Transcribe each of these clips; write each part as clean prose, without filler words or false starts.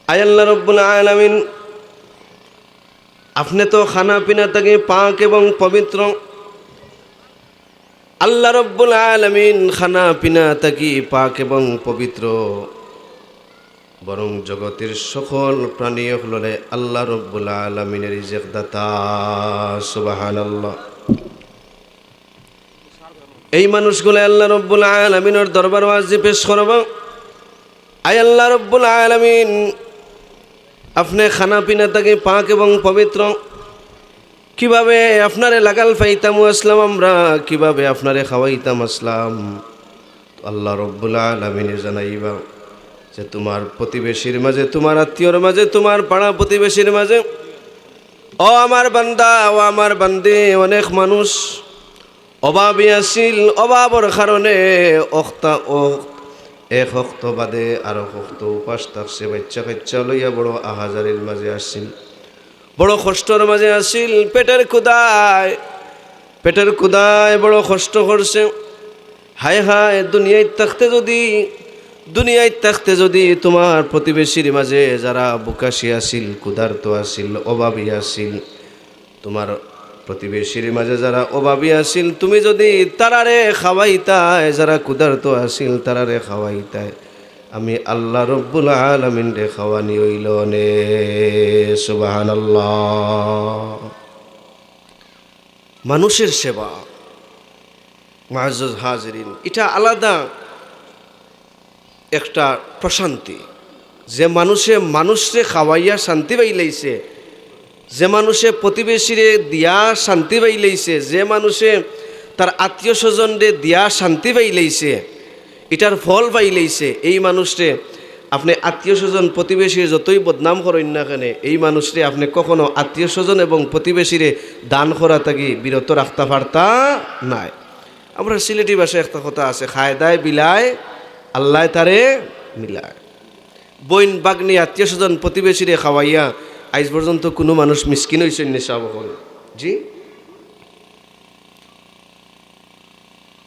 আয় আল্লাহ রব্বুল আলামিন, আপনি তো খানা পিনা থেকে পাক এবং পবিত্র। আল্লাহ রব্বুল আলামিন খানা পিনা থেকে পাক এবং পবিত্র, বরং জগতের সকল প্রাণী হলে আল্লাহ রব্বুল আলামিনের রিজিক দাতা। সুবহানাল্লাহ। এই মানুষগুলো আল্লাহ রব্বুল আলামিনের দরবার ওয়াজি পেশ করব। আয় আল্লাহ রব্বুল আলামিন, আপনি খানা পিনা থেকে পাক এবং পবিত্র। কিভাবে আপনারে লাগাল পাইতাম আসলাম, আমরা কিভাবে আপনারে খাওয়াইতাম আসলাম। আল্লাহ রব্বুল আলামিন জানাইবা যে তোমার প্রতিবেশীর মাঝে, তোমার আত্মীয়র মাঝে, তোমার পাড়া প্রতিবেশীর মাঝে, ও আমার বান্দা, ও আমার বান্দে, অনেক মানুষ অভাবী আসিল। অভাবর কারণে এক অক্ত বাদে আরো অক্ত উপাস থাকছে, বাচ্চা কাচ্চা লইয়া বড় আহাজারির মাঝে আসিল, বড় কষ্টর মাঝে আসিল। পেটের ক্ষুদায় বড় কষ্ট করছে। হায় হায়, দুনিয়ায় থাকতে যদি তোমার প্রতিবেশীর মাঝে যারা বুকাশি আসিল, ক্ষুধার্ত আসিল, অভাবী আসিল, তোমার প্রতিবেশীর মাঝে যারা অভাবী আসিল, তুমি যদি তারারে খাওয়াইতায়, যারা ক্ষুধার্ত আসিল তারারে খাওয়াইতায়, আমি আল্লাহ রব্বুল আলামিন রে খাওয়ানি হইল নে। সুবহানাল্লাহ। মানুষের সেবা, মুআজ্জাজ হাজিরিন, এটা আলাদা একটা প্রশান্তি। যে মানুষরে খাওয়াইয়া শান্তি পাইলাইছে, যে মানুষে প্রতিবেশীরে দিয়া শান্তি পাইলাইছে, যে মানুষে তার আত্মীয় স্বজনরে দিয়া শান্তি পাইলাইছে, এটার ফল পাইলাইছে, এই মানুষরে আপনি আত্মীয় স্বজন প্রতিবেশীর যতই বদনাম করেন না কেন, এই মানুষরে আপনি কখনো আত্মীয় স্বজন এবং প্রতিবেশীরে দান করা থাকি বিরত রাখতে পারতা নাই। আমরা সিলেটি ভাষায় একটা কথা আছে, খায় দায় বিলায় আল্লাহ তারে মিলায়। বইন বাগনি আত্মীয় স্বজন প্রতিবেশীরে খাওয়াইয়া আজ পর্যন্ত কোনো মানুষ মিসকিন হয়েছেন নিশাব হল। জি,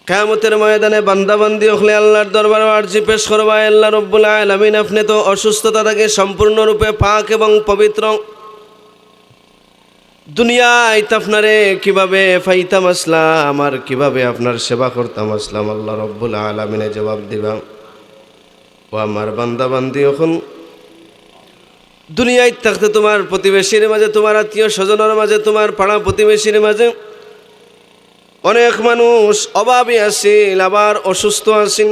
কিয়ামতের ময়দানে বান্দাবান্দি হলে আল্লাহর দরবারে আরজি পেশ করবা। আল্লাহ রব্বুল আলামিন, আপনি তো অসুস্থতা থেকে সম্পূর্ণরূপে পাক এবং পবিত্র। দুনিয়ায় আপনারে কিভাবে পাইতাম আসলাম, আর কিভাবে আপনার সেবা করতাম আসলাম, আল্লাহ রব্বুল আলামিনে জবাব দিবা। ও আমার বান্দাবান্দি, এখন দুনিয়ায় থাকতে তোমার প্রতিবেশীর মাঝে, তোমার আত্মীয় স্বজনের মাঝে, তোমার পাড়া প্রতিবেশীর মাঝে অনেক মানুষ অভাবী আসিল, আবার অসুস্থ আসিল।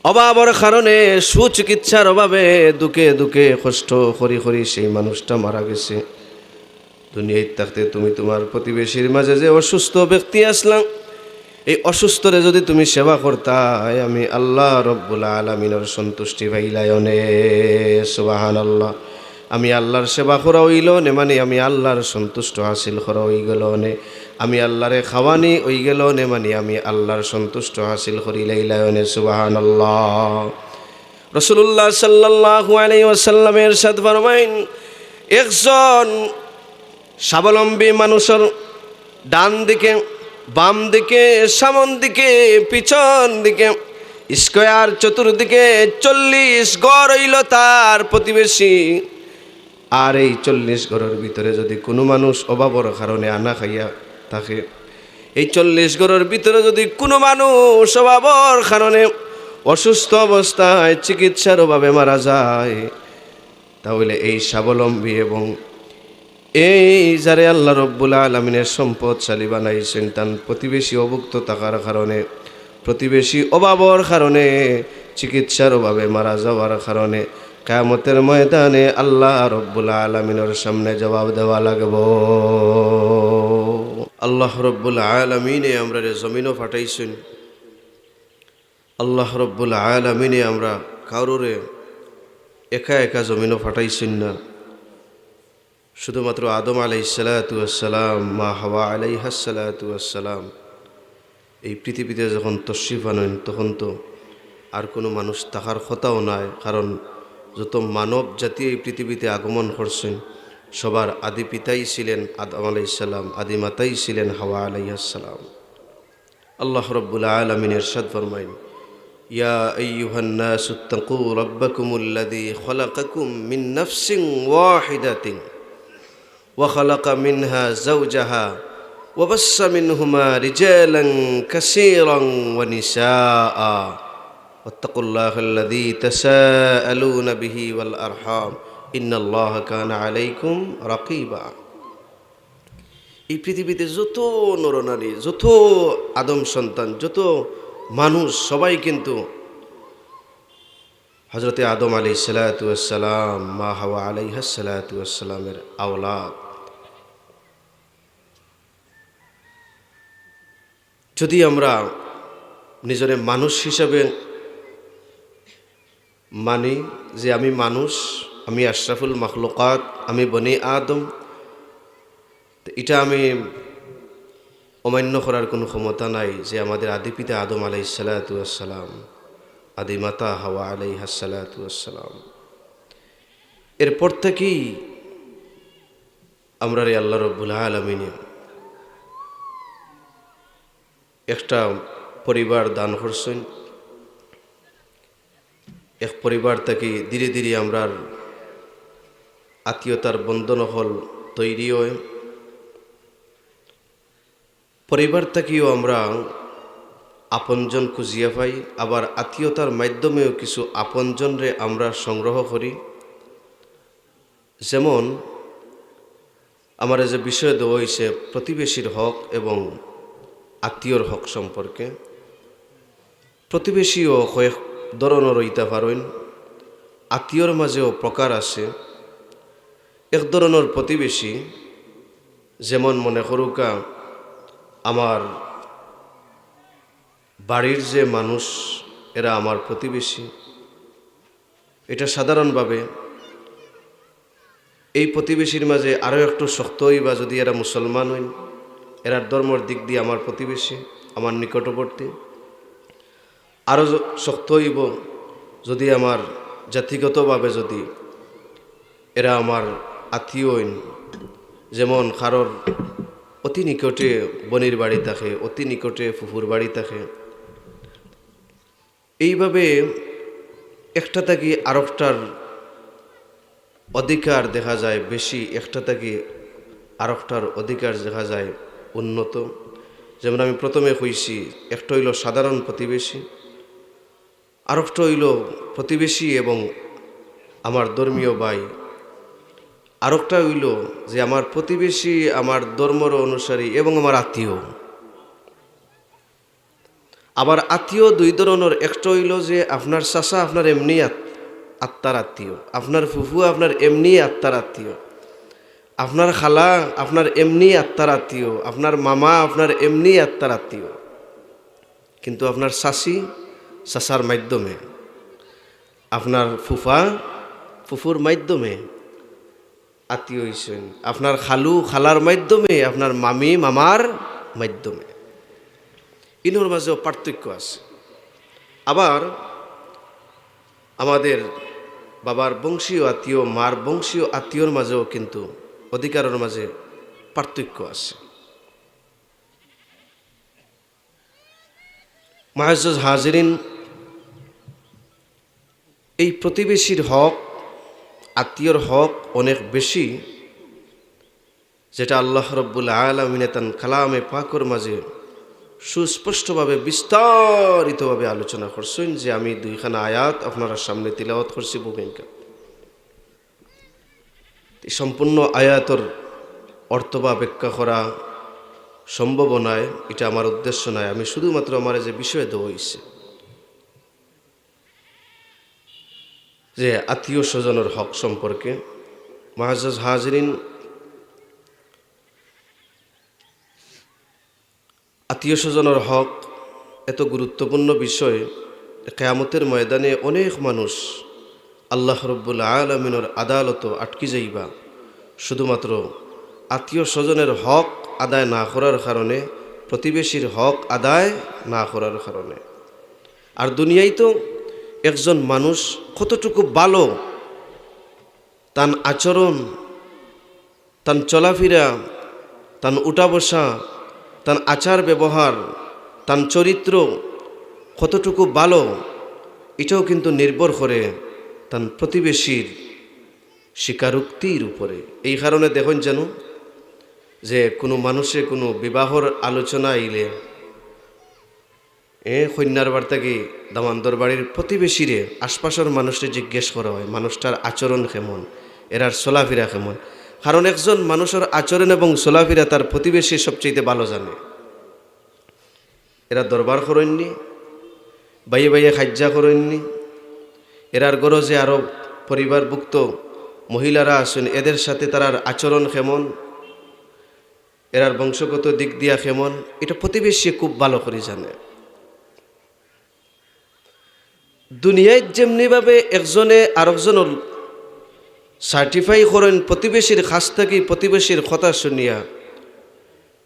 অভাবের কারণে সুচিকিৎসার অভাবে দুঃখে দুঃখে কষ্ট করি করি সেই মানুষটা মারা গেছে। দুনিয়ায় থাকতে তুমি তোমার প্রতিবেশীর মাঝে যে অসুস্থ ব্যক্তি আসলাম, এই অসুস্থরে যদি তুমি সেবা করতাই, আমি আল্লাহ রব্বুল আলামিনের সন্তুষ্টি পাইলায়নে। সুবহানাল্লাহ। আমি আল্লাহর সেবা করা হইল নে, মানে আমি আল্লাহর সন্তুষ্ট হাসিল করা হই গেল নে। আমি আল্লাহরে খাওয়ানি হই গেল নে, মানে আমি আল্লাহর সন্তুষ্ট হাসিল করিলাইলায়নে। সুবহানাল্লাহ। রাসূলুল্লাহ সাল্লাল্লাহু আলাইহি ওয়াসাল্লামের ইরশাদ ফরমাইন, একজন স্বাবলম্বী মানুষের ডান দিকে, বাম দিকে, সামন দিকে, পিছন দিকে, স্কয়ার চতুর্দিকে 40 ঘর হইল তার প্রতিবেশী। আর এই 40 ঘরের ভিতরে যদি কোনো মানুষ অভাবের কারণে আনা খাইয়া থাকে, এই 40 ঘরের ভিতরে যদি কোনো মানুষ অভাবের কারণে অসুস্থ অবস্থায় চিকিৎসার অভাবে মারা যায়, তাহলে এই স্বাবলম্বী এবং এই যারে আল্লাহ রব্বুল আলামিনের সম্পদশালী বানাইছেন, তার প্রতিবেশী অভুক্ত থাকার কারণে, প্রতিবেশী অভাবের কারণে, চিকিৎসার অভাবে মারা যাওয়ার কারণে কিয়ামতের ময়দানে আল্লাহ রব্বুল আলামিনের সামনে জবাব দেওয়া লাগবে। আল্লাহ রব্বুল আলামিনে আমরা জমিনও ফাটাইছেন। আল্লাহ রব্বুল আলামিনে আমরা কারোরে একা একা জমিনও ফাটাইছেন না। শুধুমাত্র আদম আলাইহিসসালাতু ওয়াসসালাম, মা হাওয়া আলাইহাসসালাতু ওয়াসসালাম এই পৃথিবীতে যখন তশরিফ আনেন, তখন তো আর কোনো মানুষ থাকার কথাও নাই। কারণ যত মানব জাতি এই পৃথিবীতে আগমন করছেন, সবার আদি পিতাই ছিলেন আদম আলাইহিসসালাম, আদি মাতাই ছিলেন হাওয়া আলাইহাসসালাম। আল্লাহ রব্বুল আলামিন ইরশাদ ফরমাইন, يا أيها الناس اتقوا ربكم الذي خلقكم من نفس واحدة وخلق منها زوجها وبث منهما رجالا كثيرا ونساء واتقوا الله الذي تساءلون به والأرحام إن الله كان عليكم رقيبا। এই পৃথিবীতে যত নরনারী, যত আদম সন্তান, যত মানুষ, সবাই কিন্তু হযরতে আদম আলাইহিস সালাতু ওয়াস সালাম, মা হাওয়া আলাইহাস সালাতু ওয়াস সালামের আওলাদ। যদি আমরা নিজেরে মানুষ হিসাবে মানি যে আমি মানুষ, আমি আশরাফুল মাখলুকাত, আমি বনি আদম, এটা আমি অমান্য করার কোনো ক্ষমতা নাই যে আমাদের আদি পিতা আদম আলাইহিস সালাতু ওয়াস সালাম, আদি মাতা হাওয়া আলাইহাস সালাতু ওয়াস সালাম, এরপর থেকেই আমরা রে আল্লাহ রাব্বুল আলামিন একটা পরিবার দান করছেন। এক পরিবার থেকে ধীরে ধীরে আমরা আত্মীয়তার বন্ধন হল তৈরি হয়। পরিবার থেকেও আমরা আপনজন খুঁজিয়া পাই, আবার আত্মীয়তার মাধ্যমেও কিছু আপনজনরে আমরা সংগ্রহ করি। যেমন আমার যে বিষয় দেওয়া হয়েছে প্রতিবেশীর হক এবং আত্মীয়র হক সম্পর্কে। প্রতিবেশীও কয়েক ধরনের হইতে পারেন, আত্মীয়র মাঝেও প্রকার আছে। এক ধরনের প্রতিবেশী, যেমন মনে করুকা আমার বাড়ির যে মানুষ, এরা আমার প্রতিবেশী। এটা সাধারণভাবে এই প্রতিবেশীর মাঝে আরও একটু শক্ত হইবা যদি এরা মুসলমান হইন, এরা ধর্মের দিক দিয়ে আমার প্রতিবেশী, আমার নিকটবর্তী। আরও শক্ত হইব যদি আমার জাতিগতভাবে যদি এরা আমার আত্মীয় হইন। যেমন কারোর অতি নিকটে বনির বাড়ি থাকে, অতি নিকটে ফুফুর বাড়ি থাকে। এইভাবে একটা থাকি আরেকটার অধিকার দেখা যায় বেশি, একটা থাকি আরেকটার অধিকার দেখা যায় উন্নত। যেমন আমি প্রথমে কইছি, একটা হইল সাধারণ প্রতিবেশী, আরেকটা হইল প্রতিবেশী এবং আমার ধর্মীয় ভাই, আরেকটা হইল যে আমার প্রতিবেশী আমার ধর্মের অনুসারী এবং আমার আত্মীয়। আবার আত্মীয় দুই ধরনের, একটা হইল যে আপনার চাচা আপনার এমনি আত্মার আত্মীয়, আপনার ফুফু আপনার এমনি আত্মার আত্মীয়, আপনার খালা আপনার এমনি আত্মার আত্মীয়, আপনার মামা আপনার এমনি আত্মার আত্মীয়। কিন্তু আপনার চাচি চাচার মাধ্যমে, আপনার ফুফা ফুফুর মাধ্যমে আত্মীয় হইছেন, আপনার খালু খালার মাধ্যমে, আপনার মামি মামার মাধ্যমে। ইনোর মাঝেও পার্থক্য আছে। আবার আমাদের বাবার বংশীয় আত্মীয়, মার বংশীয় আত্মীয়র মাঝেও কিন্তু অধিকারের মাঝে পার্থক্য আছে। মুআজ্জাজ হাজিরিন, এই প্রতিবেশীর হক, আত্মীয়র হক অনেক বেশি, যেটা আল্লাহ রাব্বুল আলামিন তান কালামে পাকের মাঝে সুস্পষ্টভাবে বিস্তারিতভাবে আলোচনা করছেন। যে আমি দুইখানা আয়াত আপনার সামনে তিলাওয়াত করছি ভূমিকা। সম্পূর্ণ আয়াতর অর্থ বা ব্যাখ্যা করা সম্ভব নয়, এটা আমার উদ্দেশ্য নয়। আমি শুধুমাত্র আমার যে বিষয় দেওয়া হয়েছে যে আত্মীয় স্বজনের হক সম্পর্কে। মুআজ্জাজ হাজিরিন, আত্মীয় স্বজনের হক এত গুরুত্বপূর্ণ বিষয়, কিয়ামতের ময়দানে অনেক মানুষ আল্লাহ রাব্বুল আলামিনের আদালত আটকে যাইবা শুধুমাত্র আত্মীয় স্বজনের হক আদায় না করার কারণে, প্রতিবেশীর হক আদায় না করার কারণে। আর দুনিয়ায় তো একজন মানুষ কতটুকু ভালো, তার আচরণ, তার চলাফেরা, তার উঠা বসা, তার আচার ব্যবহার, তার চরিত্র কতটুকু ভালো, এটাও কিন্তু নির্ভর করে তার প্রতিবেশীর স্বীকারোক্তির উপরে। এই কারণে দেখুন যেন যে কোনো মানুষে কোনো বিবাহর আলোচনা আইলে কন্যার বার্তাকে দামান্দর বাড়ির প্রতিবেশীরে আশপাশের মানুষকে জিজ্ঞেস করা হয় মানুষটার আচরণ কেমন, এরার চলাফেরা কেমন। কারণ একজন মানুষের আচরণ এবং চলাফেরা তার প্রতিবেশী সবচেয়ে ভালো জানে। এরা দরবার করেননি, বাইয়ে বাইয়ে খাজ্জা করেননি, এরার গরজে আরও পরিবারভুক্ত মহিলারা আসেন, এদের সাথে তার আচরণ কেমন, এরার বংশগত দিক দিয়া কেমন, এটা প্রতিবেশী খুব ভালো করে জানে। দুনিয়ায় যেমনিভাবে একজনে আরেকজনের সার্টিফাই করেন প্রতিবেশীর কাছ থেকে, প্রতিবেশীর কথা শুনিয়া,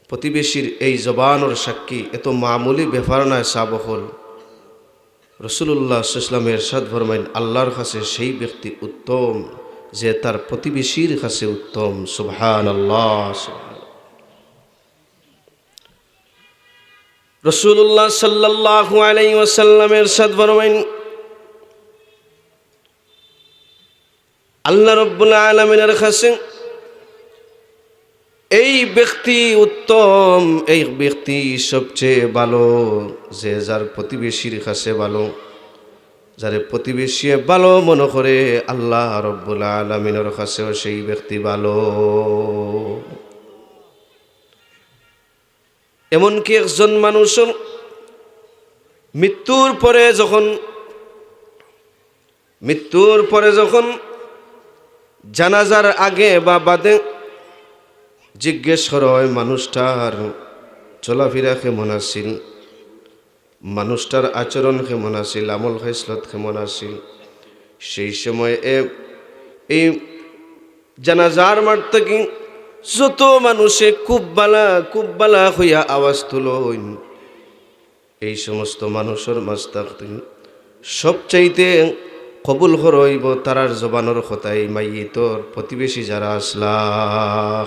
প্রতিবেশীর এই জবানের সাক্ষী এত মামুলি ব্যাপার নয় সাবহল। রাসূলুল্লাহ সাল্লাল্লাহু আলাইহি ওয়াসাল্লাম ইরশাদ ফরমাইন, আল্লাহর কাছে সেই ব্যক্তি উত্তম যে তার প্রতিবেশীর কাছে উত্তম। সুবহানাল্লাহ। রাসূলুল্লাহ সাল্লাল্লাহু আলাইহি ওয়াসাল্লাম ইরশাদ ফরমাইন, আল্লাহ রাব্বুল আলামিনের কাছে এই ব্যক্তি উত্তম, এই ব্যক্তি সবচেয়ে ভালো যে যার প্রতিবেশীর কাছে ভালো, যারে প্রতিবেশী ভালো মনে করে আল্লাহ রাব্বুল আলামিনের কাছেও সেই ব্যক্তি ভালো। এমনকি একজন মানুষের মৃত্যুর পরে যখন জানাজার আগে বা বাদে জিজ্ঞেস করা হয় মানুষটার চলাফেরা কেমন আছিল, মানুষটার আচরণ কেমন আছিল, আমল খাইসলত কেমন আছিল, সেই সময় এই জানাজার মাঠ থেকে যত মানুষে খুব বালা হইয়া আওয়াজ তুলইন, এই সমস্ত মানুষের মাঝ থাকতে সবচাইতে কবুল হইব তারার জবানোর কথাই মাইয়িতর প্রতিবেশী যারা আসলা।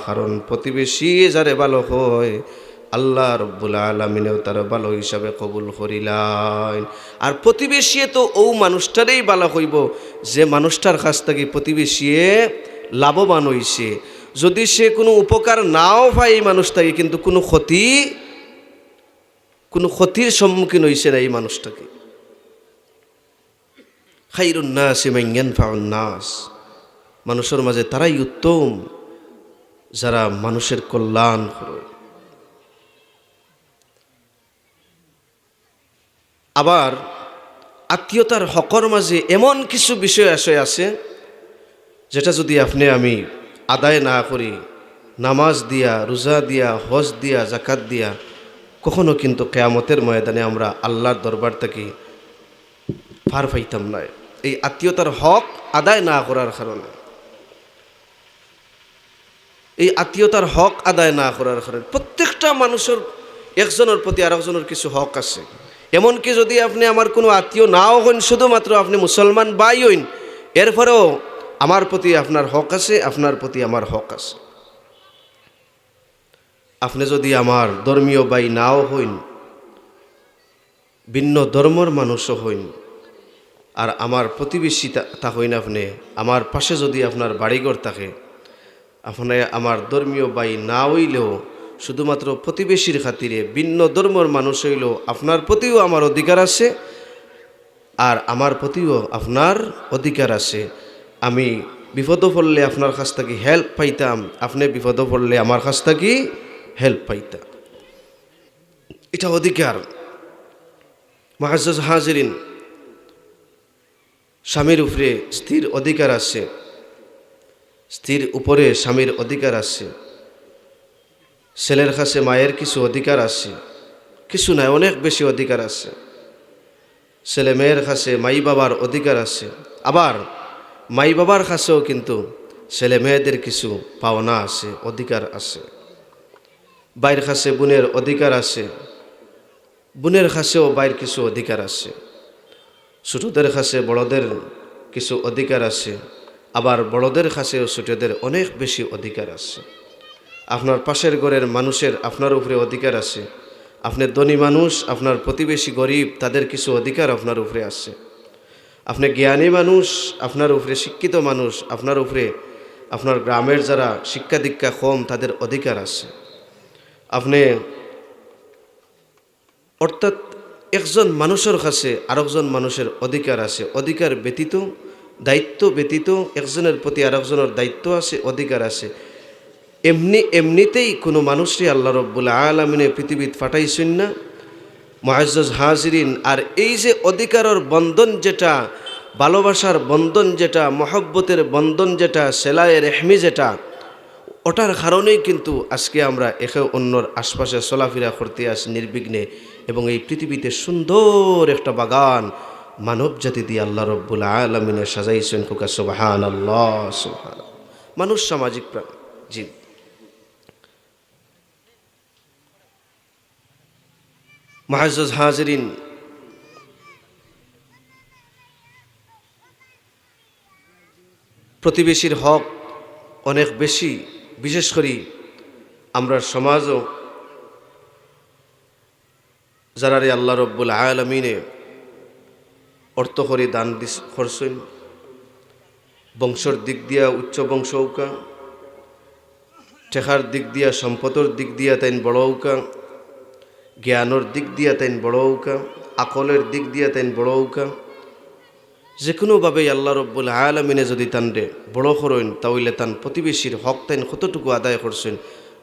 কারণ প্রতিবেশী যারে ভালো হয় আল্লাহ রাব্বুল আলামিনেও তার ভালো হিসাবে কবুল করিলেন। আর প্রতিবেশী তো ও মানুষটারই ভালো হইব যে মানুষটার কাছ থেকে প্রতিবেশী লাভবান হইছে। যদি সে কোনো উপকার নাও পায় এই মানুষটাকে, কিন্তু কোনো ক্ষতির সম্মুখীন হইছে না এই মানুষটাকে। খাইরুন নাসি মান ইয়ানফাউন নাস, মানুষের মাঝে তারাই উত্তম যারা মানুষের কল্যাণ করে। আবার আত্মীয়তার হকর মাঝে এমন কিছু বিষয় আছে যেটা যদি আপনি আমি আদায় না করি, নামাজ দিয়া, রোজা দিয়া, হজ দিয়া, জাকাত দিয়া, কখনো কিন্তু কিয়ামতের ময়দানে আমরা আল্লাহর দরবার থেকে পার পাইতাম না। এই আত্মীয়তার হক আদায় না করার কারণে, প্রত্যেকটা মানুষের একজনের প্রতি আরেকজনের কিছু হক আছে। এমনকি যদি আপনি আমার কোনো আত্মীয় নাও হন, শুধুমাত্র আপনি মুসলমান ভাই হইন, এরপরেও আমার প্রতি আপনার হক আছে, আপনার প্রতি আমার হক আছে। আপনি যদি আমার ধর্মীয় ভাই নাও হইন, ভিন্ন ধর্মের মানুষও হইন, আর আমার প্রতিবেশী তা হইন, আপনি আমার পাশে যদি আপনার বাড়িঘর থাকে, আপনি আমার ধর্মীয় ভাই না হইলেও শুধুমাত্র প্রতিবেশীর খাতিরে ভিন্ন ধর্মের মানুষ হইলেও আপনার প্রতিও আমার অধিকার আছে, আর আমার প্রতিও আপনার অধিকার আছে। আমি বিপদ পড়লে আপনার কাছ থেকে হেল্প পাইতাম, আপনি বিপদ পড়লে আমার কাছ থেকে হেল্প পাইতাম, এটা অধিকার। মুআজ্জাজ হাজিরিন, স্বামীর উপরে স্ত্রীর অধিকার আছে, স্ত্রীর উপরে স্বামীর অধিকার আছে, ছেলের কাছে মায়ের কিছু অধিকার আছে, কিছু নাই, অনেক বেশি অধিকার আছে। ছেলে মেয়ের কাছে মাই বাবার অধিকার আছে, আবার মাই বাবার কাছেও কিন্তু ছেলে মেয়েদের কিছু পাওনা আছে, অধিকার আছে। বাইরের কাছে বোনের অধিকার আছে, বোনের কাছেও বাইরের কিছু অধিকার আছে। ছোটদের কাছে বড়দের কিছু অধিকার আছে, আবার বড়দের কাছেও ছোটদের অনেক বেশি অধিকার আছে। আপনার পাশের ঘরের মানুষের আপনার উপরে অধিকার আছে, আপনি ধনী মানুষ, আপনার প্রতিবেশী গরিব, তাদের কিছু অধিকার আপনার উপরে আছে। আপনি জ্ঞানী মানুষ, আপনার উপরে শিক্ষিত মানুষ, আপনার উপরে আপনার গ্রামের যারা শিক্ষা দীক্ষা কম তাদের অধিকার আছে। আপনি অর্থাৎ একজন মানুষের কাছে আরেকজন মানুষের অধিকার আছে। অধিকার ব্যতীত, দায়িত্ব ব্যতীত একজনের প্রতি আরেকজনের দায়িত্ব আছে, অধিকার আছে। এমনিতেই কোনো মানুষই আল্লাহ রব্বুল আলামিনে পৃথিবীত ফাটাইছেন না। মুআজ্জাজ হাজিরিন, আর এই যে অধিকারের বন্ধন যেটা, ভালোবাসার বন্ধন যেটা, মহব্বতের বন্ধন যেটা, সেলায়ে রেহমি যেটা, ওটার কারণেই কিন্তু আজকে আমরা একে অন্যর আশপাশে চলাফেরা করতে আসি নির্বিঘ্নে। এবং এই পৃথিবীতে সুন্দর একটা বাগান মানব জাতি দিয়ে আল্লাহ রব্বুল আলামিনে সাজাইছেন। কুকা সুবহানাল্লাহ, সুবহানাল্লাহ। মানুষ সামাজিক জীব। মুআজ্জাজ হাজিরিন, প্রতিবেশীর হক অনেক বেশি, বিশেষ করে আমরা সমাজও যারা আল্লাহ রব্বুল আলামিনে অর্থ করে দান করছেন, বংশর দিক দিয়া উচ্চ বংশ উকা, টেকার দিক দিয়া সম্পদের দিক দিয়া তাইন বড় উকা, জ্ঞানের দিক দিয়া তাইন বড় উকা, আকলের দিক দিয়া তাইন বড় উকা, যে কোনোভাবেই আল্লাহ রব্বুল আলামিনে যদি তানরে বড় করেন তাহলে তান প্রতিবেশীর হক তাইন কতটুকু আদায় করছেন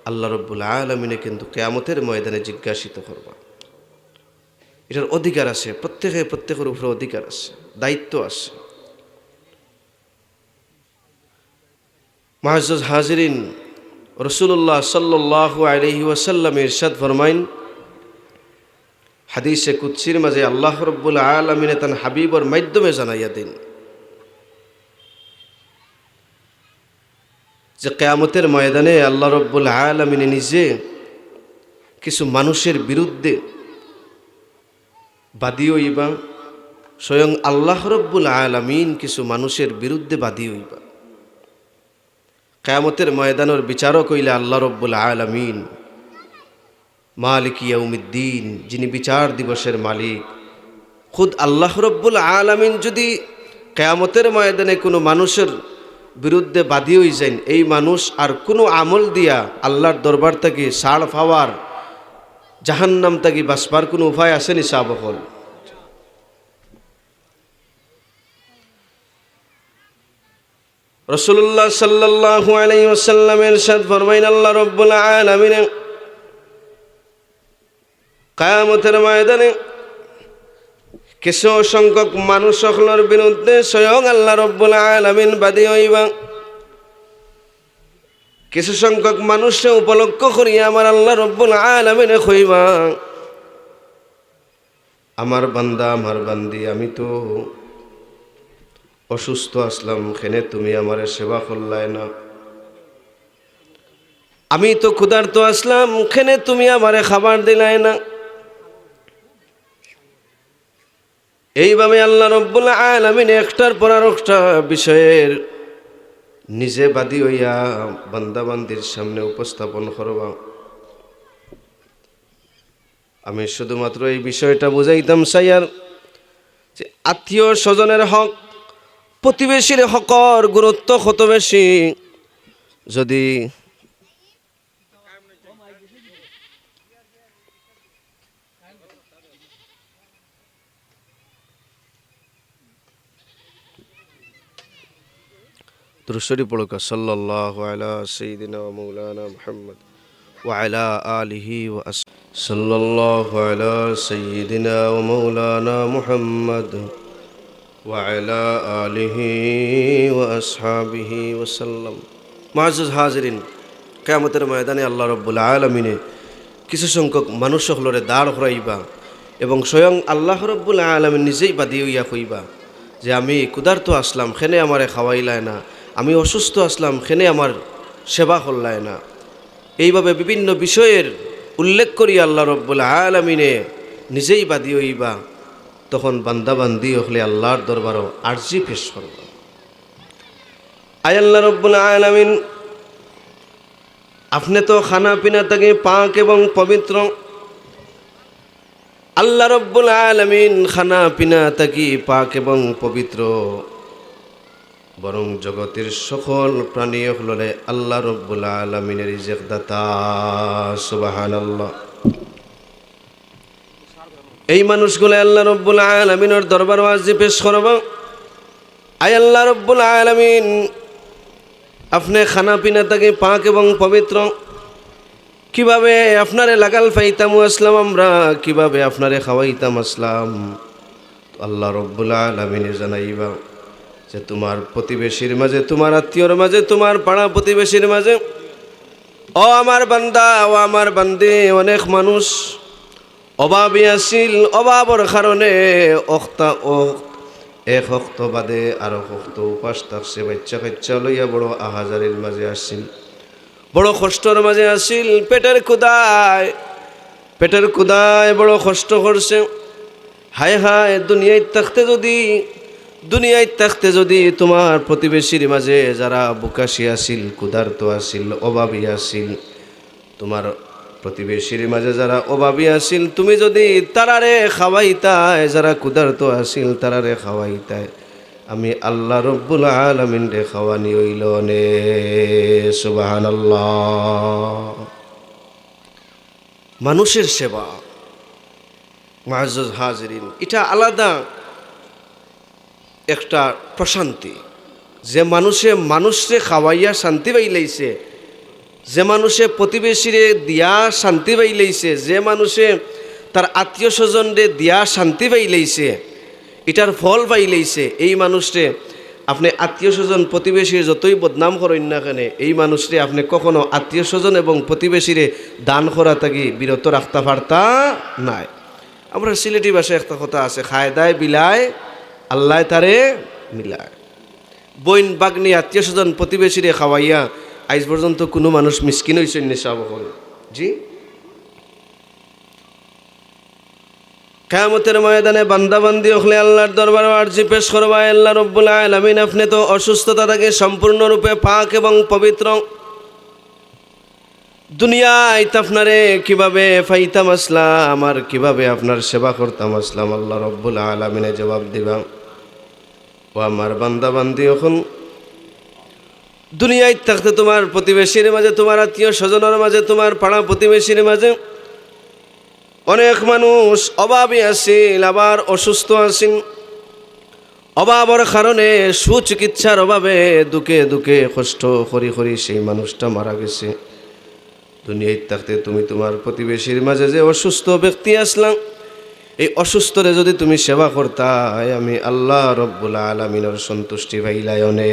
আল্লাহ রব্বুল আলামিনে কিন্তু কিয়ামতের ময়দানে জিজ্ঞাসিত করবা। এটার অধিকার আছে, প্রত্যেকের উপরে অধিকার আছে, দায়িত্ব আছে। মুআজ্জাজ হাজিরিন, রাসূলুল্লাহ সাল্লাল্লাহু আলাইহি ওয়াসাল্লাম ইরশাদ ফরমাইন হাদিসে কুদসির মাঝে, আল্লাহ রব্বুল আলামিনে তান হাবিবর মাধ্যমে জানাইয়া দিন যে কিয়ামতের ময়দানে আল্লাহ রব্বুল আলামিনে নিজে কিছু মানুষের বিরুদ্ধে বাদী হইবা। স্বয়ং আল্লাহ রব্বুল আলামিন কিছু মানুষের বিরুদ্ধে বাদী হইবা। কিয়ামতের ময়দানের বিচারক হইলে আল্লাহ রব্বুল আলামিন, মালিক ইয়াউমিদ্দিন, যিনি বিচার দিবসের মালিক। খুদ আল্লাহ রব্বুল আলামিন যদি কিয়ামতের ময়দানে কোনো মানুষের বিরুদ্ধে বাদী হয়ে যান, এই মানুষ আর কোনো আমল দিয়া আল্লাহর দরবার থেকে ছাড় পাওয়ার, জাহান্নাম থেকে বাঁচবার কোনো উপায় আসেনি? সাবহল রাসূলুল্লাহ সাল্লাল্লাহু আলাইহি ওয়াসাল্লামের ইরশাদ ফরমাইন, আল্লাহ রব্বুল আলামিন কিয়ামতের ময়দানে কিছু সংখ্যক মানুষ সকলের বিরুদ্ধে স্বয়ং আল্লাহ রব্বুল আলামিন বাদী হইবা। কিছু সংখ্যক মানুষকে উপলক্ষ করিয়া আমার আল্লাহ রব্বুল আলামিনে কইবা, আমার বান্দা, আমার বান্দি, আমি তো অসুস্থ আসলাম, খেনে তুমি আমারে সেবা করলাই না। আমি তো ক্ষুধার্ত আসলাম, খেনে তুমি আমারে খাবার দিলাই না। এইভাবে আল্লাহ রব্বুল আলামিন একটার পর আর একটা বিষয়ের নিজে বাদী হইয়া বান্দাবান্দির সামনে উপস্থাপন করবা। আমি শুধুমাত্র এই বিষয়টা বুঝাইতাম চাইয়ার যে আত্মীয় স্বজনের হক, প্রতিবেশীর হকর গুরুত্ব কত বেশি। যদি দুরূদ পড়ুক সাল্লাল্লাহু আলা সাইয়্যিদিনা ওয়া মাওলানা মুহাম্মদ ওয়া আলা আলিহি ওয়া সাল্লাল্লাহু আলা সাইয়্যিদিনা ওয়া মাওলানা মুহাম্মদ ওয়া আলা আলিহি ওয়া আসহাবিহি ওয়া সাল্লাম। মুআজ্জাজ হাজিরিন, কিয়ামতের ময়দানে আল্লাহ রব্বুল আলামিনে কিছু সংখ্যক মানুষ সকলরে দাঁড় করাইবা এবং স্বয়ং আল্লাহ রব্বুল আলামিন নিজেই বাদী হইয়া কইবা যে আমি ক্ষুধার্ত আসলাম, খেনে আমারে খাওয়াইলায় না। আমি অসুস্থ আসলাম, খেনে আমার সেবা করলায় না। এইভাবে বিভিন্ন বিষয়ের উল্লেখ করি আল্লাহ রব্বুল আলামিনে নিজেই বাদী হইবা। তখন বান্দাবান্দি হলে আল্লাহর দরবারও আরজি পেশ করবা। আয় আল্লাহ রব্বুল আলামিন, আপনি তো খানা পিনা থেকে পাক এবং পবিত্র, আল্লাহ রব্বুল আলামিন খানা পিনা থাকি পাক এবং পবিত্র, বরং জগতের সকল প্রাণী হলে আল্লাহ রব্বুল আলামিনের রিজিক দাতা। সুবহানাল্লাহ। এই মানুষগুলো আল্লাহ রব্বুল আলামিনের দরবার ওয়াজি পেশ করব। আয় আল্লাহ রব্বুল আলামিন, আপনি খানা পিনা থাকি পাক এবং পবিত্র, কিভাবে আপনারে লাগাল পাইতাম আসলাম, আমরা কিভাবে আপনারে খাওয়াইতাম আসলাম। আল্লাহ রব্বুল আলামিনে জানাইবা যে তোমার প্রতিবেশীর মাঝে, তোমার আত্মীয়র মাঝে, তোমার পাড়া প্রতিবেশীর মাঝে, ও আমার বান্দা, ও আমার বান্দে, অনেক মানুষ অভাবী আসিল, অভাবর কারণে এক হক্ত বাদে আরো হক্ত উপাস থাকছে, বাচ্চা কাচ্চা লইয়া বড় আহাজারির মাঝে আসিল, বড় কষ্টর মাঝে আসিল, পেটের ক্ষুদায় বড় কষ্ট করছে। হায় হায়, দুনিয়ায় থাকতে যদি তোমার প্রতিবেশীর মাঝে যারা বুকাশি আসিল, ক্ষুধার্ত আসিল, অভাবী আসিল, তোমার প্রতিবেশীর মাঝে যারা অভাবী আসিল, তুমি যদি তারারে খাওয়াইতায়, যারা ক্ষুধার্ত আসিল তারারে খাওয়াইতায়, আমি আল্লাহ রব্বুল আলামিন রে খাওয়ানি হইল নে। সুবহানাল্লাহ। মানুষের সেবা, মুআজ্জাজ হাজিরিন, এটা আলাদা একটা প্রশান্তি। যে মানুষরে খাওয়াইয়া শান্তি পাইলাইছে, যে মানুষে প্রতিবেশীরে দিয়া শান্তি পাইলাইছে, যে মানুষে তার আত্মীয় স্বজনরে দিয়া শান্তি পাইলাইছে, এটার ফল পাইলাইছে, এই মানুষরে আপনি আত্মীয় স্বজন প্রতিবেশীর যতই বদনাম করেন না কেন, এই মানুষরে আপনি কখনো আত্মীয় স্বজন এবং প্রতিবেশীরে দান করা থাকি বিরত রাখতে পারতা নাই। আমরা সিলেটি ভাষায় একটা কথা আছে, খায় দায় বিলায় আল্লাহ তারে মিলায়। বইন বাগনি আত্মীয় স্বজন প্রতিবেশীরে খাওয়াইয়া আজ পর্যন্ত কোনো মানুষ মিসকিন হয়েছেন নিঃসাবকল। জি, কিয়ামতের ময়দানে বান্দাবান্দি হলে আল্লাহর দরবারে আরজি পেশ করবা, আল্লাহ রব্বুল আলামিন, আপনি তো অসুস্থতা থেকে সম্পূর্ণরূপে পাক এবং পবিত্র, দুনিয়ায় আপনারে কিভাবে পাইতাম আসলাম, আর কিভাবে আপনার সেবা করতাম আসলাম। আল্লাহ রব্বুল আলামিনে জবাব দিবা, ও আমার বান্দাবান্দি, এখন দুনিয়ায় থাকতে তোমার প্রতিবেশীর মাঝে, তোমার আত্মীয় স্বজনের মাঝে, তোমার পাড়া প্রতিবেশীর মাঝে অনেক মানুষ অভাবী আসিল, আবার অসুস্থ আসিল, অভাবের কারণে সুচিকিৎসার অভাবে দুঃখে দুঃখে কষ্ট করি সেই মানুষটা মারা গেছে। দুনিয়ায় থাকতে তুমি তোমার প্রতিবেশীর মাঝে যে অসুস্থ ব্যক্তি আসলাম, এই অসুস্থরে যদি তুমি সেবা করতাই, আমি আল্লাহ রব্বুল আলামিনের সন্তুষ্টি পাইলায়নে।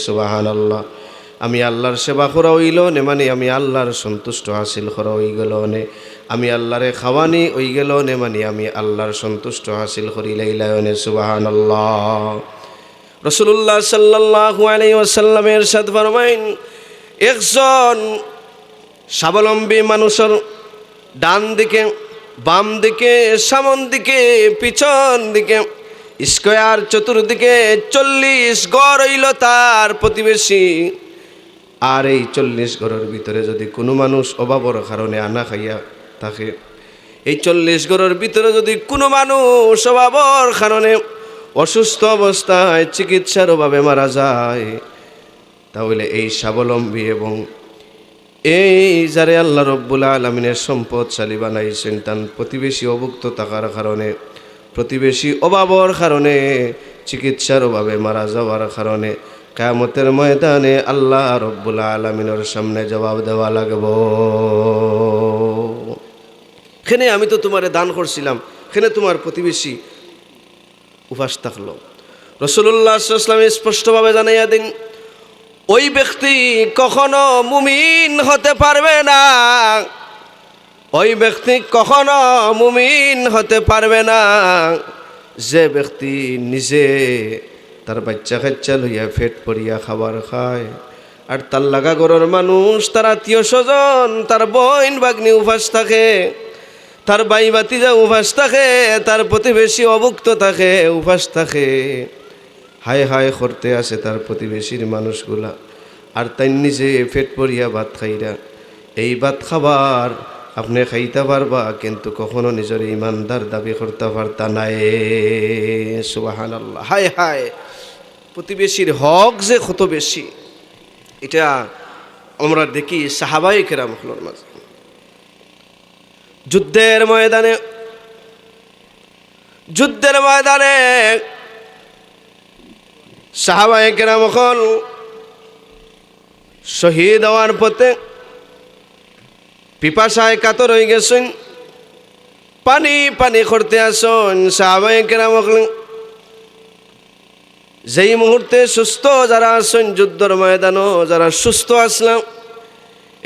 সুবহানাল্লাহ। আমি আল্লাহর সেবা করা হইল নে, মানে আমি আল্লাহর সন্তুষ্ট হাসিল করা হই গেল নে, আমি আল্লাহরে খাওয়ানি হই গেল নে, মানে আমি আল্লাহর সন্তুষ্ট হাসিল করিলাইলায়নে। সুবহানাল্লাহ। রাসূলুল্লাহ সাল্লাল্লাহু আলাইহি ওয়াসাল্লামের ইরশাদ ফরমাইন, একজন স্বাবলম্বী মানুষের ডান দিকে, বাম দিকে, সামন দিকে, পিছন দিকে, স্কয়ার চতুর্দিকে 40 ঘর হইল তার প্রতিবেশী। আর এই 40 ঘরের ভিতরে যদি কোনো মানুষ অভাবের কারণে আনা খাইয়া থাকে, এই 40 ঘরের ভিতরে যদি কোনো মানুষ অভাবের কারণে অসুস্থ অবস্থায় চিকিৎসার অভাবে মারা যায়, তাহলে এই স্বাবলম্বী এবং এই যারে আল্লাহ রব্বুল আলামিনের সম্পদশালী বানাইছেন, তার প্রতিবেশী অভুক্ত থাকার কারণে, প্রতিবেশী অভাবের কারণে, চিকিৎসার অভাবে মারা যাওয়ার কারণে কিয়ামতের ময়দানে আল্লাহ রব্বুল আলামিনের সামনে জবাব দেওয়া লাগবে। এখানে আমি তো তোমারে দান করছিলাম, এখানে তোমার প্রতিবেশী উপাস থাকলো। রাসূলুল্লাহ সাল্লাল্লাহু আলাইহি ওয়াসাল্লাম স্পষ্টভাবে জানাইয়া দিন, ওই ব্যক্তি কখনো মুমিন হতে পারবে না, ওই ব্যক্তি কখনো মুমিন হতে পারবে না যে ব্যক্তি নিজে তার বাচ্চা কাচ্চা লইয়া পেট পরিয়া খাবার খায়, আর তার লাগা ঘরের মানুষ, তার আত্মীয় স্বজন, তার বোন বাগ্নি উপাস থাকে, তার ভাই ভাতিজা উপাস থাকে, তার প্রতিবেশী অভুক্ত থাকে, উপাস থাকে, হায় হায় করতে আসে তার প্রতিবেশীর মানুষগুলা, আর তাই নিজে পেট পরিয়া ভাত খাইরা, এই ভাত খাবার আপনি খাইতে পারবা, কিন্তু কখনো নিজের ইমানদার দাবি করতে পারতা নাই। সুবহানাল্লাহ। হায় হায়, প্রতিবেশীর হক যে কত বেশি, এটা আমরা দেখি সাহাবায়ে কেরামের মাঝে। যুদ্ধের ময়দানে সাহাবায়ে কেরাম শহীদ হওয়ার পথে পিপাসায় কাতর হয়ে গেছেন, পানি পানি করতে আসেন। সাহাবায়ে কেরাম যেই মুহূর্তে সুস্থ যারা আছেন, যুদ্ধের ময়দানও যারা সুস্থ আসলাম,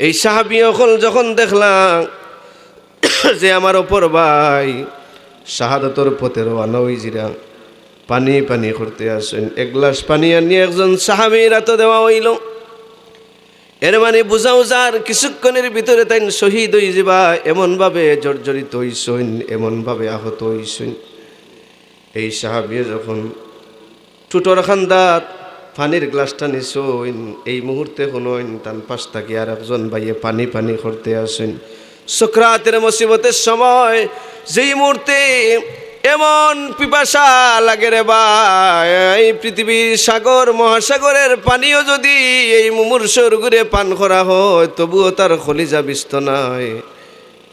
এই সাহাবী যখন দেখলাম যে আমার অপর ভাই শাহাদাতর পথে রওনা হইজিরা পানি পানি করতে আসেন, এক গ্লাস পানি আনিয়ে একজন সাহাবীর হাতে দেওয়া হইল। এর মানে বুঝাও যার কিছুক্ষণের ভিতরে তাই শহীদ হয়ে যাবা, এমনভাবে জর্জরিত হইসেন, এমনভাবে আহত হইসেন। এই সাহাবী যখন টুটোর খান্দাত পানির গ্লাসটা নিছইন, এই মুহূর্তে শুনইন তান পাশ থাকি আর একজন ভাইয়ে পানি পানি করতে আসেন। সুকরাতের মুসিবতের সময় যেই মুহূর্তে এমন পিপাসা লাগে রে ভাই, এই পৃথিবীর সাগর মহাসাগরের পানিও যদি এই মুমূর্ষর ঘুরে পান করা হয়, তবুও তার কলিজা বিস্ত নাই।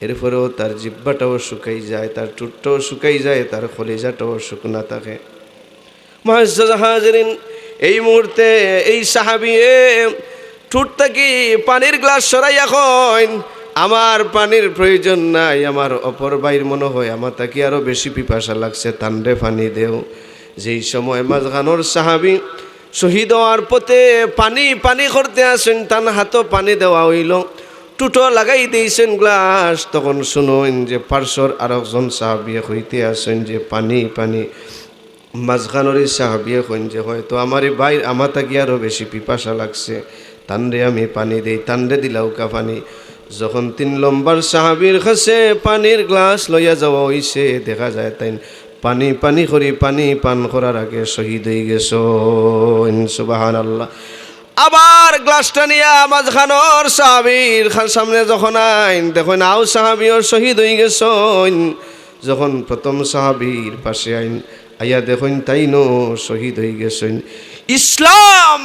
এরপরেও তার জিহ্বাটাও শুকাই যায়, তার টুটটাও শুকাই যায়, তার কলিজাটাও শুকনা থাকে। মুআজ্জাজ হাজিরিন, এই মুহূর্তে এই সাহাবী ঠোঁট থেকে পানির গ্লাস সরাইয়া কইন, আমার পানির প্রয়োজন নাই, আমার অপর ভাইয়ের মনে হয় আমার তাকে আরো বেশি পিপাসা লাগছে, তান্ডে পানি দেও। যেই সময় মাঝখানোর সাহাবী শহীদ হওয়ার পথে পানি পানি করতে আসেন, তান হাতও পানি দেওয়া হইল, টুটো লাগাই দিয়েছেন গ্লাস। তখন শুনুন যে পার্শ্বর আর একজন সাহাবী হইতে আসেন যে পানি পানি। মাঝখানোর সাহাবিয়ে কইন যে হয়তো আমার ভাই আমার তাকে আরও বেশি পিপাসা লাগছে, তান্ডে আমি পানি দেই, তান্ডে দিলাও কা পানি। যখন 3 নম্বর সাহাবীর কাছে পানির গ্লাস লইয়া যাওয়া হইছে, দেখা যায় তাই পানি পানি করি পানি পান করার আগে শহীদ হয়ে গেছ। সুবহানাল্লাহ। আবার গ্লাসটা নিয়ে মাঝখানোর সাহাবীর সামনে যখন আইন, দেখুন আও সাহাবীও শহীদ হয়ে গেছ। যখন প্রথম সাহাবীর পাশে আইন, আইয়া দেখুন তাই নো শহীদ হয়ে গেছেন। ইসলাম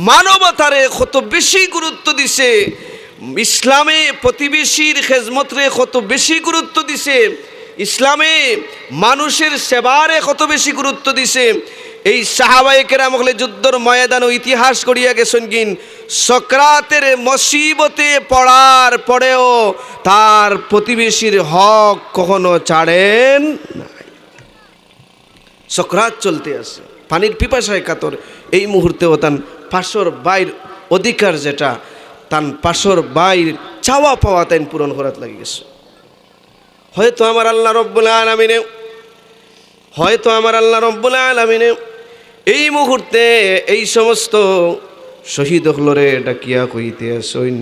মানবতারে কত বেশি গুরুত্ব দিছে, ইসলামে প্রতিবেশীর খেজমতরে কত বেশি গুরুত্ব দিছে, ইসলামে মানুষের সেবারে কত বেশি গুরুত্ব দিছে। এই সাহাবায়ে কেরাম হলে যুদ্ধর ময়দান ও ইতিহাস করিয়া গেছেন কিন, সক্রাতের মুসিবতে পড়ার পরেও তার প্রতিবেশীর হক কখনো ছাড়েন না। সক্রাত চলতে আছে, পানির পিপাসায় কাতর, এই মুহূর্তেও তান পাশর বাইর অধিকার যেটা, তান পাশর বাইর চাওয়া পাওয়া তাই পূরণ করাত লাগি গেছে। হয়তো আমার আল্লাহ রব্বুল আলামিনে, হয়তো আমার আল্লাহ রব্বুল আলামিনে এই মুহূর্তে এই সমস্ত শহীদ হলরে ডাকিয়া কইতে আসইন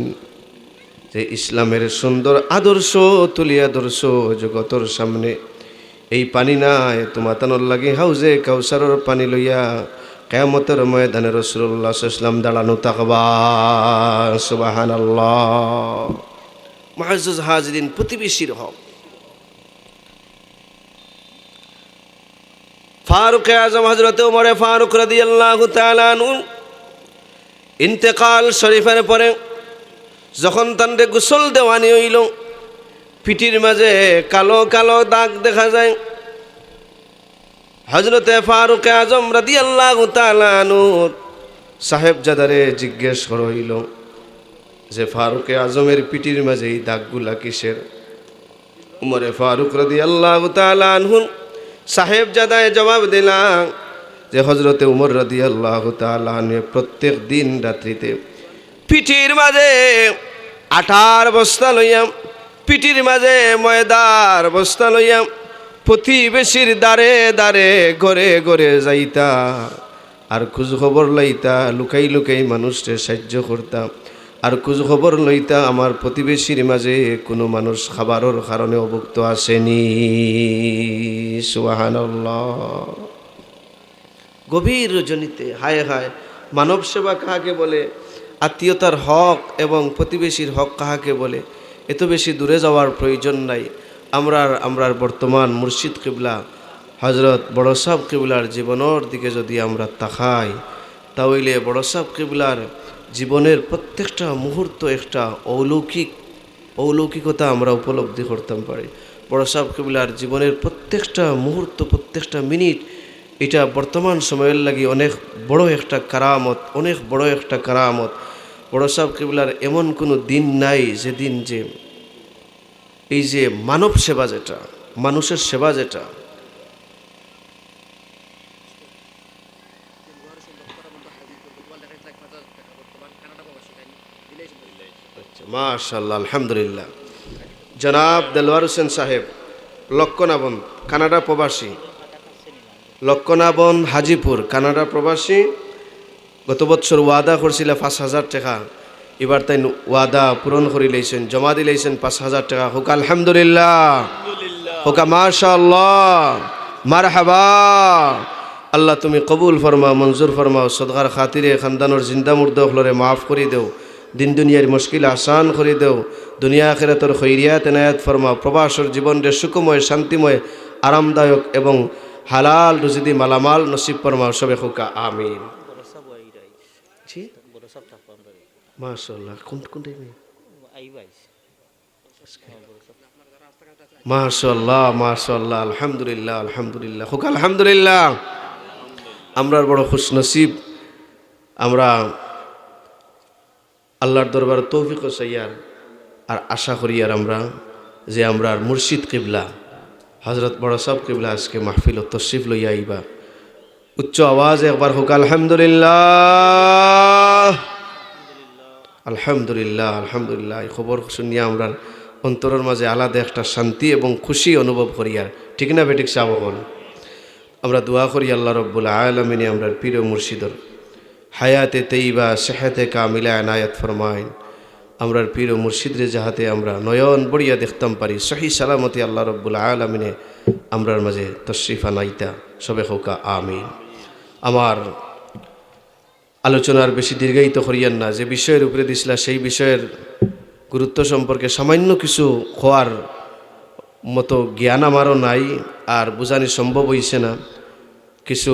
যে ইসলামের সুন্দর আদর্শ তুলি আদর্শ জগতর সামনে এই পানি নাই তোমাতানোর লাগে হাউজে কাউসারের পানি লইয়া কিয়ামতের ময়দানে রাসূলুল্লাহ সাল্লাল্লাহু আলাইহি ওয়াসাল্লাম দাঁড়ানো থাকবা। সুবহানাল্লাহ। মুআজ্জাজ হাজিরিন, প্রতিবেশীর হক। ফারুক আজম হযরত ওমর ফারুক রাদিয়াল্লাহু তাআলা আনহু ইন্তেকাল শরীফের পরে যখন তান্ডে গোসল দেওয়ানি হইল, পিঠির মাঝে কালো কালো দাগ দেখা যায়। হযরতে ফারুক আজম রাদিয়াল্লাহু তাআলা আনহু সাহেবজাদারে জিজ্ঞেস হইল যে ফারুক আজমের পিঠির মাঝে এই দাগগুলা কিসের? উমরে ফারুক রাদিয়াল্লাহু তাআলা আনহু সাহেবজাদায় জবাব দিলাম যে হযরতে উমর রাদিয়াল্লাহু তাআলা আনহু প্রত্যেক দিন রাত্রিতে পিঠির মাঝে আটার বস্তা লইয়া, পিঠির মাঝে ময়দার বস্তা লইয়া প্রতিবেশীর দ্বারে দ্বারে ঘরে ঘরে যাইতা আর খোঁজ খবর লইতা, লুকাই লুকাই মানুষকে সাহায্য করতাম আর খোঁজ খবর লইতা আমার প্রতিবেশীর মাঝে কোনো মানুষ খাবারের কারণে অভুক্ত আসেনি। সুবহানাল্লাহ। গভীর রজনীতে হায় হায়, মানব সেবা কাহাকে বলে, আত্মীয়তার হক এবং প্রতিবেশীর হক কাহাকে বলে, এত বেশি দূরে যাওয়ার প্রয়োজন নাই। আমরার বর্তমান মুর্শিদ কিবলা হজরত বড় সাহেব কিবলার জীবনের দিকে যদি আমরা তাকাই, তাহলে বড় সাহেব কিবলার জীবনের প্রত্যেকটা মুহূর্ত একটা অলৌকিকতা আমরা উপলব্ধি করতাম পারি। বড় সাহেব কিবলার জীবনের প্রত্যেকটা মুহূর্ত, প্রত্যেকটা মিনিট, এটা বর্তমান সময়ের লাগি অনেক বড় একটা কারামত, অনেক বড় একটা কারামত। বড় সাহেব কিবলার এমন কোনো দিন নাই যেদিন যে এই যে মানব সেবা, যেটা মানুষের সেবা, যেটা মাশাআল্লাহ আলহামদুলিল্লাহ। জনাব দেলওয়ার হোসেন সাহেব লক্ষ্যনাবন কানাডা প্রবাসী, লক্ষ্যনাবন হাজিপুর কানাডা প্রবাসী। গত বছর ওয়াদা করছিল 5,000 টাকা, এবার তাই ওয়াদা পূরণ করে লইছেন, জমা দিলেছেন 5,000 টাকা। হোক আলহামদুলিল্লাহ, হোক মাশাআল্লাহ, মারহাবা। আল্লাহ তুমি কবুল ফরমাও, মঞ্জুর ফরমাও। সদকার খাতিরে খানদানোর জিন্দা মুর্দা হলরে মাফ করে দেও, দিন দুনিয়ার মুশকিল আসান করে দেও, দুনিয়া আখিরাতের খৈরিয়াত এনায়াত ফরমাও। প্রবাসর জীবনরে সুখময়, শান্তিময়, আরামদায়ক এবং হালাল রুজিদি মালামাল নসিব ফরমাও। সবে হোকা আমিন। মাশাআল্লাহ, কোন টাইমে? মাশাআল্লাহ মাশাআল্লাহ, আলহামদুলিল্লাহ আলহামদুলিল্লাহ, হোক আলহামদুলিল্লাহ। আমরার বড় খুশনসিব, আমরা আল্লাহর দরবার তৌফিক চাইয়ার আর আশা করি আর আমরা যে আমরার মুর্শিদ কিবলা হজরত বড় সাহেব কিবলা আজকে মাহফিল তশরিফ লইয়া আইবা। উচ্চ আওয়াজে একবার হোক আলহামদুলিল্লাহ আলহামদুলিল্লাহ আলহামদুলিল্লাহ। এই খবর শুনিয়া আমরা অন্তরের মাঝে আলাদা একটা শান্তি এবং খুশি অনুভব করি। আর ঠিক না বেঠিক সাবগণ, আমরা দোয়া করি আল্লাহ রব্বুল আলামিনে আমরার পীর মুর্শিদর হায়াতে তৈবা সেহাতে কামিলা এনায়াত ফরমাইন। আমরার পীর মুর্শিদরে যাহাতে আমরা নয়ন বড়িয়া দেখতাম পারি, সহি সালামতি আল্লাহ রব্বুল আলামিনে আমরার মাঝে তশরিফ আনাইতা। সবে হোকা আমিন। আমার আলোচনার বেশি দীর্ঘায়িত করিয়ান না, যে বিষয়ের উপরে দিছিলা সেই বিষয়ের গুরুত্ব সম্পর্কে সামান্য কিছু হওয়ার মতো জ্ঞান আমারও নাই, আর বোঝানি সম্ভব হইছে না। কিছু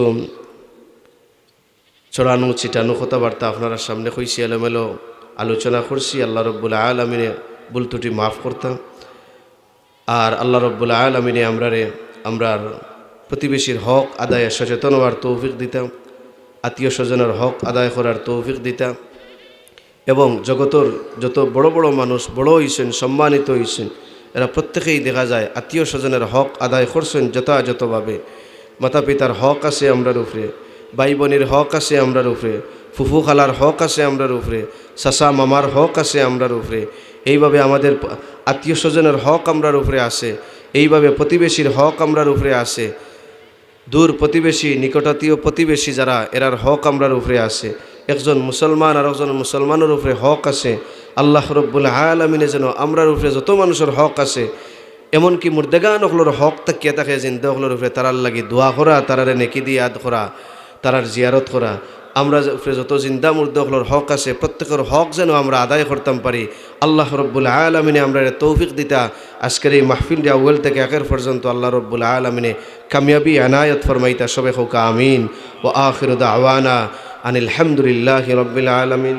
চড়ানো চিটানো কথাবার্তা আপনারা সামনে কইছি, এলোমেলো আলোচনা করছি। আল্লাহ রব্বুল আলামিনে ভুল ত্রুটি মাফ করতাম। আর আল্লাহ রব্বুল আলামিনে আমরার প্রতিবেশীর হক আদায়ে সচেতন হওয়ার তৌফিক দিতাম, আত্মীয় স্বজনের হক আদায় করার তৌফিক দিতাম, এবং জগতের যত বড় বড় মানুষ বড় হইছেন, সম্মানিত হইছেন, এরা প্রত্যেকেই দেখা যায় আত্মীয় স্বজনের হক আদায় করছেন যথাযথভাবে। মাতা পিতার হক আছে আমরার উপরে, ভাই বোনের হক আছে আমরার উপরে, ফুফু খালার হক আছে আমরার উপরে, চাচা মামার হক আছে আমরার উপরে। এইভাবে আমাদের আত্মীয় স্বজনের হক আমরার উপরে আছে, এইভাবে প্রতিবেশীর হক আমরার উপরে আছে, দূর প্রতিবেশী নিকটাত্মীয় প্রতিবেশী যারা এরার হক আমরার উপরে আছে। একজন মুসলমান আর একজন মুসলমানের উপরে হক আছে। আল্লাহ রব্বুল আলামিনে যেন আমরার উপরে যত মানুষের হক আছে, এমনকি মুর্দেগান হলোর হক তাকিয়ে থাকে জিন্দা হলোর উপরে তারার লাগি দোয়া করা, তারারে নেকি দিয়ে আদ করা, তারার জিয়ারত করা। আমরা উপরে যত জিন্দা মুর্দা হলোর হক আছে, প্রত্যেকের হক যেন আমরা আদায় করতাম পারি। আল্লাহ রব্বুল আলামিনে আমরা তৌফিক দিতা। আজকের এই মাহফিল আউয়াল থেকে আখের পর্যন্ত আল্লাহ রব্বুল আলামিনে কামিয়াবি আনায়াত ফরমাইতা। সবে হোক আমিন। ও আখিরু দাওয়ানা আনিল হামদুলিল্লাহি রাব্বিল আলামিন।